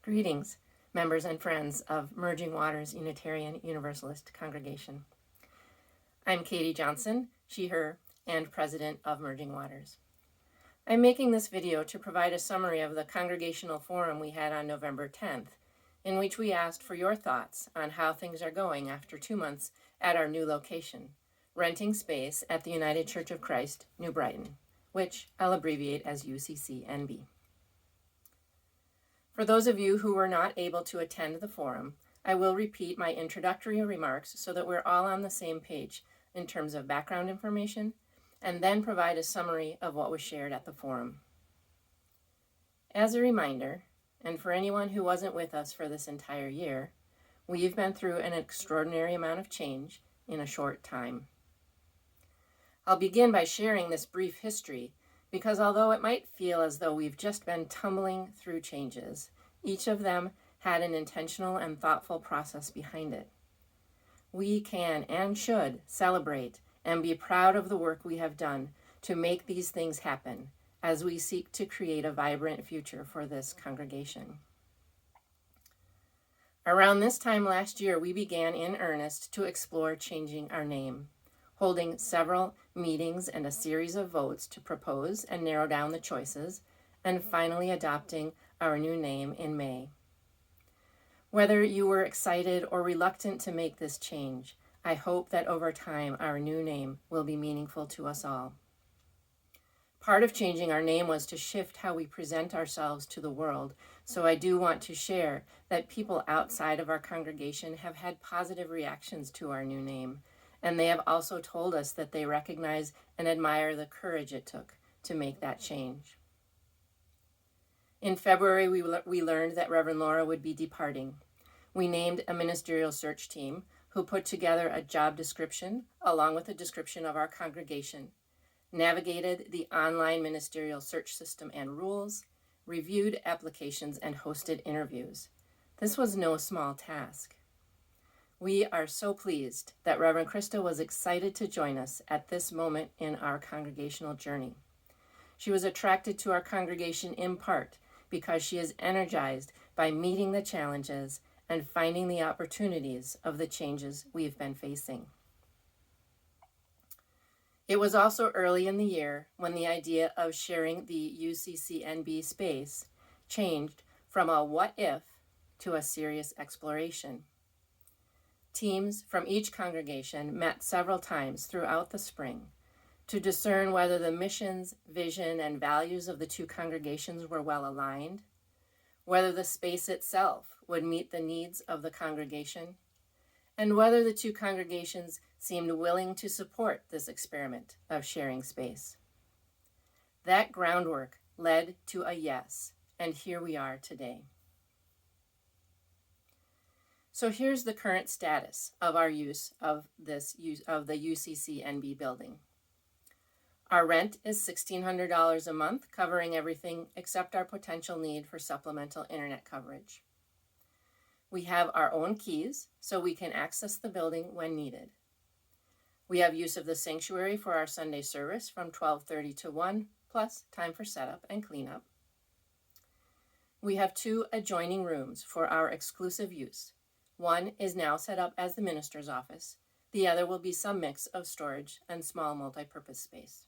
Greetings, members and friends of Merging Waters Unitarian Universalist Congregation. I'm Katie Johnson, she, her, and president of Merging Waters. I'm making this video to provide a summary of the congregational forum we had on November 10th, in which we asked for your thoughts on how things are going after 2 months at our new location, renting space at the United Church of Christ, New Brighton, which I'll abbreviate as UCCNB. For those of you who were not able to attend the forum, I will repeat my introductory remarks so that we're all on the same page in terms of background information, and then provide a summary of what was shared at the forum. As a reminder, and for anyone who wasn't with us for this entire year, we've been through an extraordinary amount of change in a short time. I'll begin by sharing this brief history because although it might feel as though we've just been tumbling through changes, each of them had an intentional and thoughtful process behind it. We can and should celebrate and be proud of the work we have done to make these things happen as we seek to create a vibrant future for this congregation. Around this time last year, we began in earnest to explore changing our name, holding several meetings and a series of votes to propose and narrow down the choices, and finally adopting our new name in May. Whether you were excited or reluctant to make this change, I hope that over time our new name will be meaningful to us all. Part of changing our name was to shift how we present ourselves to the world, so I do want to share that people outside of our congregation have had positive reactions to our new name, and they have also told us that they recognize and admire the courage it took to make that change. In February, we learned that Reverend Laura would be departing. We named a ministerial search team who put together a job description along with a description of our congregation, navigated the online ministerial search system and rules, reviewed applications, and hosted interviews. This was no small task. We are so pleased that Reverend Krista was excited to join us at this moment in our congregational journey. She was attracted to our congregation in part because she is energized by meeting the challenges and finding the opportunities of the changes we've been facing. It was also early in the year when the idea of sharing the UCCNB space changed from a what if to a serious exploration. Teams from each congregation met several times throughout the spring to discern whether the missions, vision, and values of the two congregations were well aligned, whether the space itself would meet the needs of the congregation, and whether the two congregations seemed willing to support this experiment of sharing space. That groundwork led to a yes, and here we are today. So here's the current status of our use of the UCCNB building. Our rent is $1,600 a month, covering everything except our potential need for supplemental internet coverage. We have our own keys, so we can access the building when needed. We have use of the sanctuary for our Sunday service from 12:30 to 1, plus time for setup and cleanup. We have 2 adjoining rooms for our exclusive use. One is now set up as the minister's office. The other will be some mix of storage and small multi-purpose space.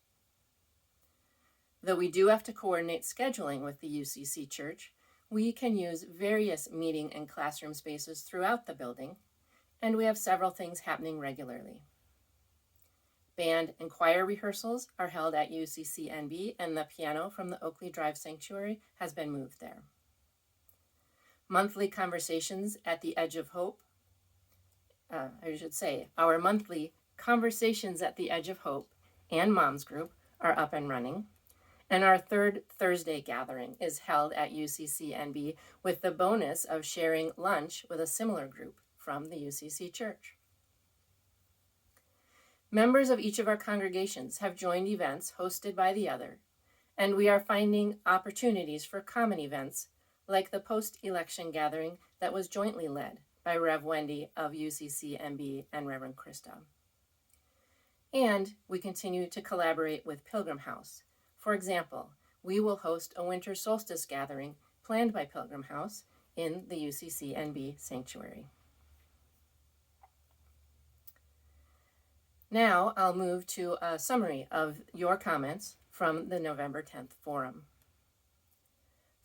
Though we do have to coordinate scheduling with the UCC Church, we can use various meeting and classroom spaces throughout the building, and we have several things happening regularly. Band and choir rehearsals are held at UCCNB, and the piano from the Oakley Drive Sanctuary has been moved there. Monthly conversations at the Edge of Hope, our monthly Conversations at the Edge of Hope and Moms Group are up and running, and our third Thursday gathering is held at UCCNB with the bonus of sharing lunch with a similar group from the UCC Church. Members of each of our congregations have joined events hosted by the other, and we are finding opportunities for common events like the post-election gathering that was jointly led by Rev. Wendy of UCCNB and Reverend Krista. And we continue to collaborate with Pilgrim House. For example, we will host a winter solstice gathering planned by Pilgrim House in the UCCNB sanctuary. Now I'll move to a summary of your comments from the November 10th forum.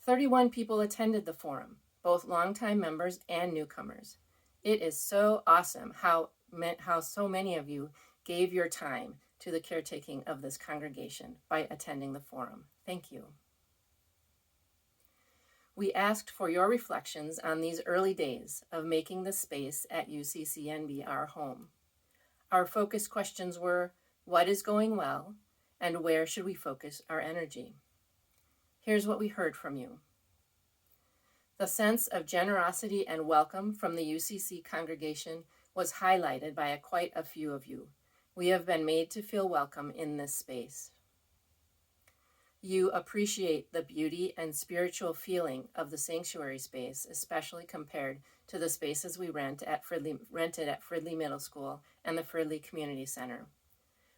31 people attended the forum, both longtime members and newcomers. It is so awesome how so many of you gave your time to the caretaking of this congregation by attending the forum. Thank you. We asked for your reflections on these early days of making the space at UCCNB our home. Our focus questions were, what is going well, and where should we focus our energy? Here's what we heard from you. The sense of generosity and welcome from the UCC congregation was highlighted by quite a few of you. We have been made to feel welcome in this space. You appreciate the beauty and spiritual feeling of the sanctuary space, especially compared to the spaces we rented at Fridley Middle School and the Fridley Community Center.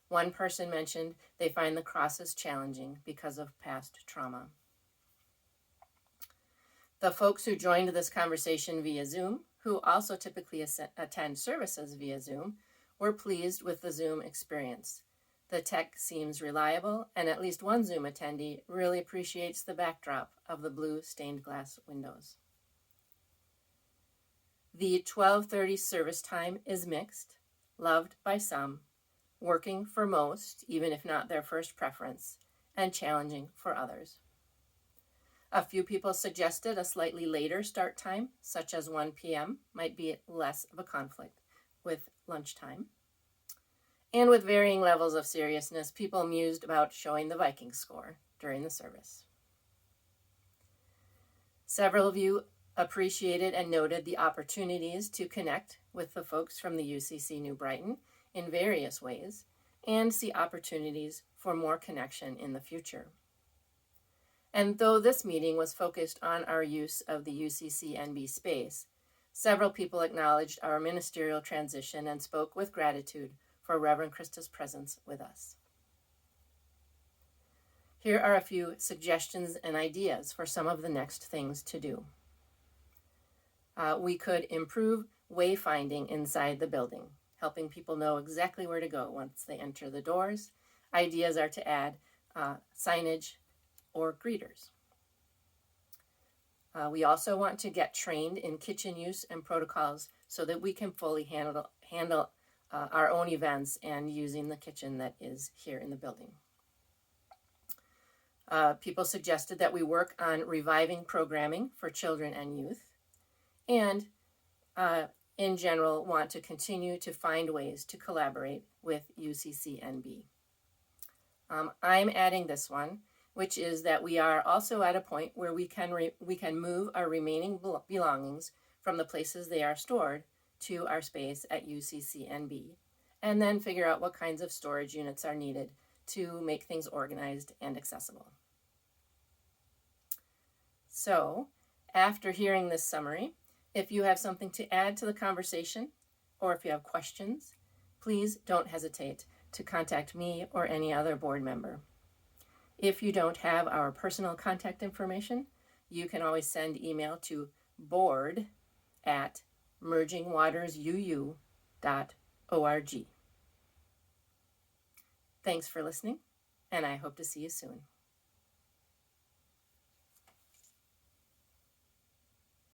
One person mentioned they find the crosses challenging because of past trauma. The folks who joined this conversation via Zoom, who also typically attend services via Zoom, were pleased with the Zoom experience. The tech seems reliable, and at least one Zoom attendee really appreciates the backdrop of the blue stained glass windows. The 12:30 service time is mixed, loved by some, working for most, even if not their first preference, and challenging for others. A few people suggested a slightly later start time, such as 1 p.m., might be less of a conflict with lunchtime. And with varying levels of seriousness, people mused about showing the Vikings score during the service. Several of you appreciated and noted the opportunities to connect with the folks from the UCC New Brighton in various ways and see opportunities for more connection in the future. And though this meeting was focused on our use of the UCCNB space, several people acknowledged our ministerial transition and spoke with gratitude for Reverend Krista's presence with us. Here are a few suggestions and ideas for some of the next things to do. We could improve wayfinding inside the building, helping people know exactly where to go once they enter the doors. Ideas are to add signage or greeters. We also want to get trained in kitchen use and protocols so that we can fully handle our own events and using the kitchen that is here in the building. People suggested that we work on reviving programming for children and youth, and in general want to continue to find ways to collaborate with UCCNB. I'm adding this one, which is that we are also at a point where we can move our remaining belongings from the places they are stored to our space at UCCNB, and then figure out what kinds of storage units are needed to make things organized and accessible. So, after hearing this summary, if you have something to add to the conversation, or if you have questions, please don't hesitate to contact me or any other board member. If you don't have our personal contact information, you can always send email to board@mergingwatersuu.org. Thanks for listening, and I hope to see you soon.